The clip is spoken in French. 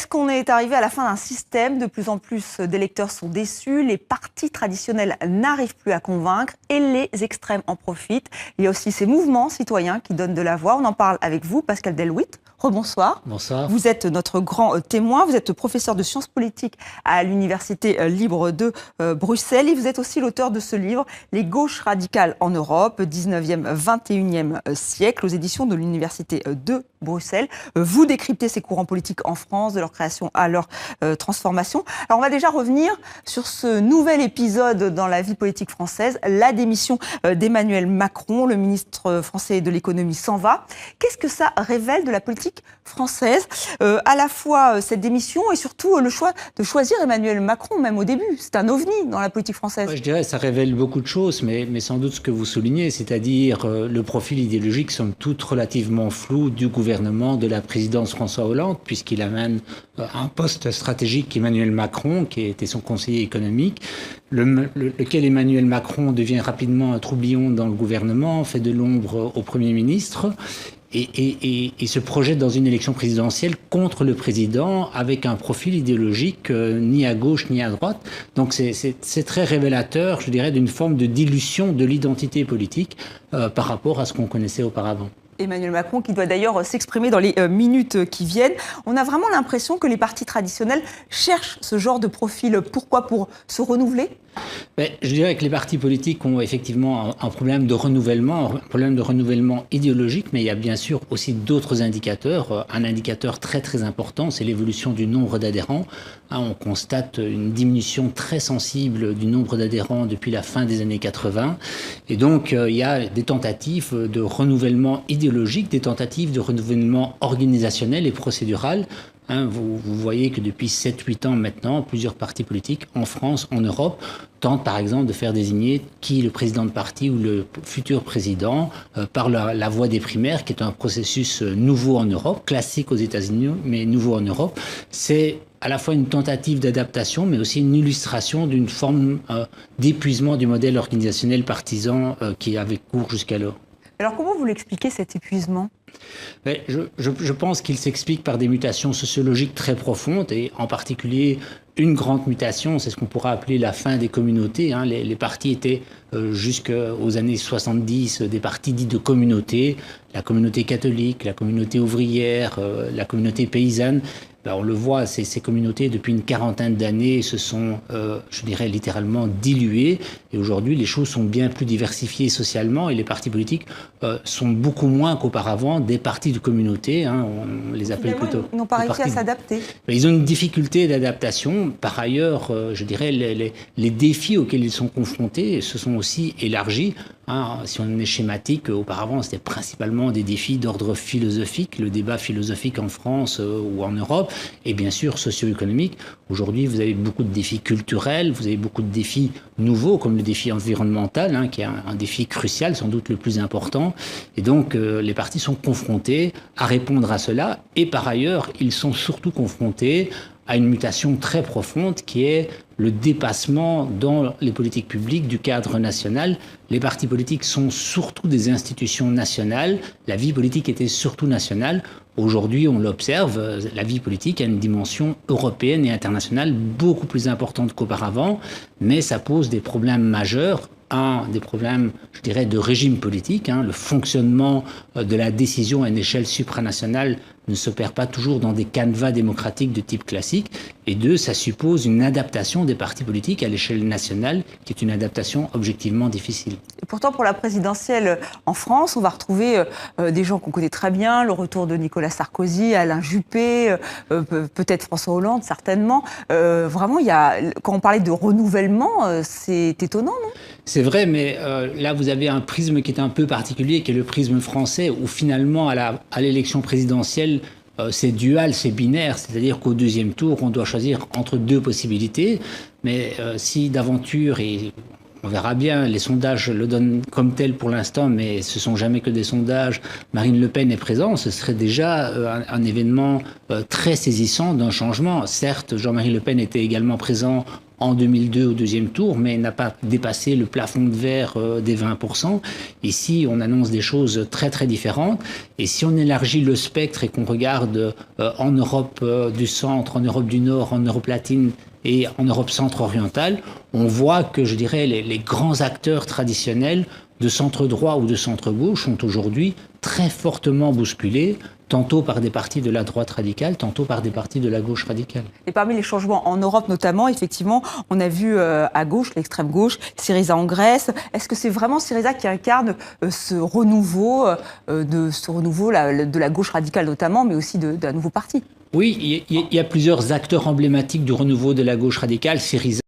Est-ce qu'on est arrivé à la fin d'un système? De plus en plus d'électeurs sont déçus, les partis traditionnels n'arrivent plus à convaincre et les extrêmes en profitent. Il y a aussi ces mouvements citoyens qui donnent de la voix. On en parle avec vous, Pascal Delwitt. Rebonsoir. Bonsoir. Vous êtes notre grand témoin. Vous êtes professeur de sciences politiques à l'Université libre de Bruxelles. Et vous êtes aussi l'auteur de ce livre, Les gauches radicales en Europe, 19e, 21e siècle, aux éditions de l'Université de Bruxelles. Vous décryptez ces courants politiques en France, de leur création à leur transformation. Alors on va déjà revenir sur ce nouvel épisode dans la vie politique française, la démission d'Emmanuel Macron. Le ministre français de l'économie s'en va. Qu'est-ce que ça révèle de la politique française, à la fois cette démission et surtout le choix de choisir Emmanuel Macron, même au début? C'est un ovni dans la politique française. Je dirais que ça révèle beaucoup de choses, mais sans doute ce que vous soulignez, c'est-à-dire le profil idéologique, somme toute, relativement flou du gouvernement de la présidence François Hollande, puisqu'il amène un poste stratégique, Emmanuel Macron, qui était son conseiller économique, lequel Emmanuel Macron devient rapidement un troublion dans le gouvernement, fait de l'ombre au Premier ministre, et se projette dans une élection présidentielle contre le président avec un profil idéologique ni à gauche ni à droite. Donc c'est très révélateur, je dirais, d'une forme de dilution de l'identité politique par rapport à ce qu'on connaissait auparavant. Emmanuel Macron qui doit d'ailleurs s'exprimer dans les minutes qui viennent. On a vraiment l'impression que les partis traditionnels cherchent ce genre de profil. Pourquoi? Pour se renouveler? Je dirais que les partis politiques ont effectivement un problème de renouvellement idéologique, mais il y a bien sûr aussi d'autres indicateurs. Un indicateur très très important, c'est l'évolution du nombre d'adhérents. On constate une diminution très sensible du nombre d'adhérents depuis la fin des années 80. Et donc il y a des tentatives de renouvellement idéologique, des tentatives de renouvellement organisationnel et procédural. Vous voyez que depuis 7-8 ans maintenant, plusieurs partis politiques en France, en Europe, tentent par exemple de faire désigner qui est le président de parti ou le futur président par la voie des primaires, qui est un processus nouveau en Europe, classique aux États-Unis, mais nouveau en Europe. C'est à la fois une tentative d'adaptation, mais aussi une illustration d'une forme d'épuisement du modèle organisationnel partisan qui avait cours jusqu'alors. Alors comment vous l'expliquez, cet épuisement ? Je pense qu'il s'explique par des mutations sociologiques très profondes et en particulier une grande mutation, c'est ce qu'on pourrait appeler la fin des communautés. Les partis étaient jusqu'aux années 70 des partis dits de communauté, la communauté catholique, la communauté ouvrière, la communauté paysanne. On le voit, ces communautés, depuis une quarantaine d'années, se sont, je dirais, littéralement diluées. Et aujourd'hui, les choses sont bien plus diversifiées socialement et les partis politiques sont beaucoup moins qu'auparavant des partis de communauté. On les appelle plutôt... Ils n'ont pas réussi à s'adapter. Ils ont une difficulté d'adaptation. Par ailleurs, je dirais, les défis auxquels ils sont confrontés se sont aussi élargis. Si on est schématique, auparavant, c'était principalement des défis d'ordre philosophique, le débat philosophique en France ou en Europe, et bien sûr socio-économique. Aujourd'hui, vous avez beaucoup de défis culturels, vous avez beaucoup de défis nouveaux, comme le défi environnemental, qui est un défi crucial, sans doute le plus important. Et donc, les partis sont confrontés à répondre à cela, et par ailleurs, ils sont surtout confrontés à une mutation très profonde qui est le dépassement dans les politiques publiques du cadre national. Les partis politiques sont surtout des institutions nationales. La vie politique était surtout nationale. Aujourd'hui, on l'observe, la vie politique a une dimension européenne et internationale beaucoup plus importante qu'auparavant, mais ça pose des problèmes majeurs. Des problèmes, je dirais, de régime politique. Le fonctionnement de la décision à une échelle supranationale ne s'opère pas toujours dans des canevas démocratiques de type classique. Et deux, ça suppose une adaptation des partis politiques à l'échelle nationale, qui est une adaptation objectivement difficile. Et pourtant, pour la présidentielle en France, on va retrouver des gens qu'on connaît très bien, le retour de Nicolas Sarkozy, Alain Juppé, peut-être François Hollande, certainement. Vraiment, quand on parlait de renouvellement, c'est étonnant, non ? C'est vrai, mais là, vous avez un prisme qui est un peu particulier, qui est le prisme français, où finalement, à l'élection présidentielle, c'est dual, c'est binaire, c'est-à-dire qu'au deuxième tour, on doit choisir entre deux possibilités. Mais si d'aventure, et on verra bien, les sondages le donnent comme tel pour l'instant, mais ce ne sont jamais que des sondages, Marine Le Pen est présente, ce serait déjà un événement très saisissant d'un changement. Certes, Jean-Marie Le Pen était également présent en 2002 au deuxième tour, mais n'a pas dépassé le plafond de verre des 20%. Ici, on annonce des choses très très différentes. Et si on élargit le spectre et qu'on regarde en Europe du centre, en Europe du Nord, en Europe latine et en Europe centre-orientale, on voit que, je dirais, les grands acteurs traditionnels de centre droit ou de centre gauche sont aujourd'hui très fortement bousculés, tantôt par des partis de la droite radicale, tantôt par des partis de la gauche radicale. Et parmi les changements en Europe notamment, effectivement, on a vu à gauche, l'extrême gauche, Syriza en Grèce. Est-ce que c'est vraiment Syriza qui incarne ce renouveau, de la gauche radicale notamment, mais aussi d'un nouveau parti? Oui, il y a plusieurs acteurs emblématiques du renouveau de la gauche radicale. Syriza